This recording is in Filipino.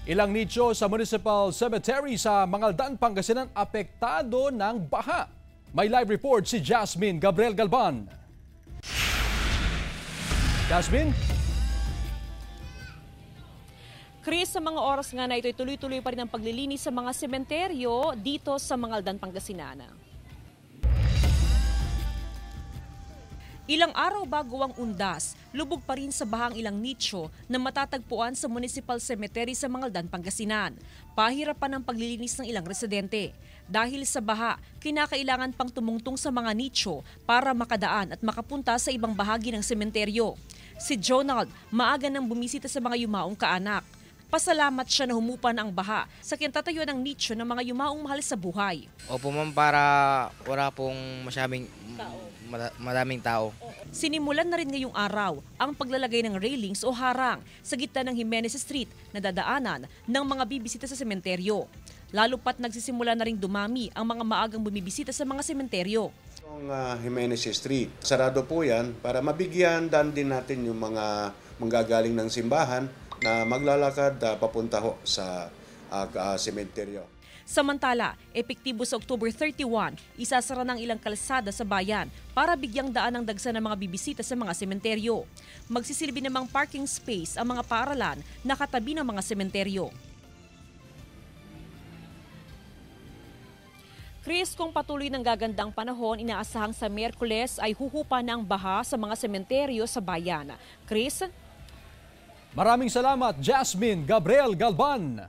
Ilang nicho sa Municipal Cemetery sa Mangaldan, Pangasinan apektado ng baha. May live report si Jasmine Gabriel Galban. Jasmine? Chris, sa mga oras nga na ito, tuloy-tuloy pa rin ang paglilinis sa mga sementeryo dito sa Mangaldan, Pangasinan. Ilang araw bago ang undas, lubog pa rin sa bahang ilang nicho na matatagpuan sa Municipal Cemetery sa Mangaldan, Pangasinan. Pahirapan ang paglilinis ng ilang residente. Dahil sa baha, kinakailangan pang tumungtong sa mga nicho para makadaan at makapunta sa ibang bahagi ng sementeryo. Si Jonald, maaga nang bumisita sa mga yumaong kaanak. Pasalamat siya na humupa na ang baha sa kinatayuan ng nicho ng mga yumaong mahal sa buhay. Opo ma'am, para wala pong maraming tao. Sinimulan na rin ngayong araw ang paglalagay ng railings o harang sa gitna ng Jimenez Street na dadaanan ng mga bibisita sa sementeryo. Lalo pat nagsisimula na rin dumami ang mga maagang bumibisita sa mga sementeryo. Ang Jimenez Street, sarado po yan para mabigyan din natin yung mga manggagaling ng simbahan na maglalakad papunta ho sa sementeryo. Samantala, epektibo sa October 31, isasara ng ilang kalsada sa bayan para bigyang daan ng dagsa ng mga bibisita sa mga sementeryo. Magsisilbi namang parking space ang mga paaralan na katabi ng mga sementeryo. Chris, kung patuloy ng gagandang panahon, inaasahang sa Miyerkules ay huhupa na ang baha sa mga sementeryo sa bayan. Chris? Maraming salamat, Jasmine Gabriel Galban.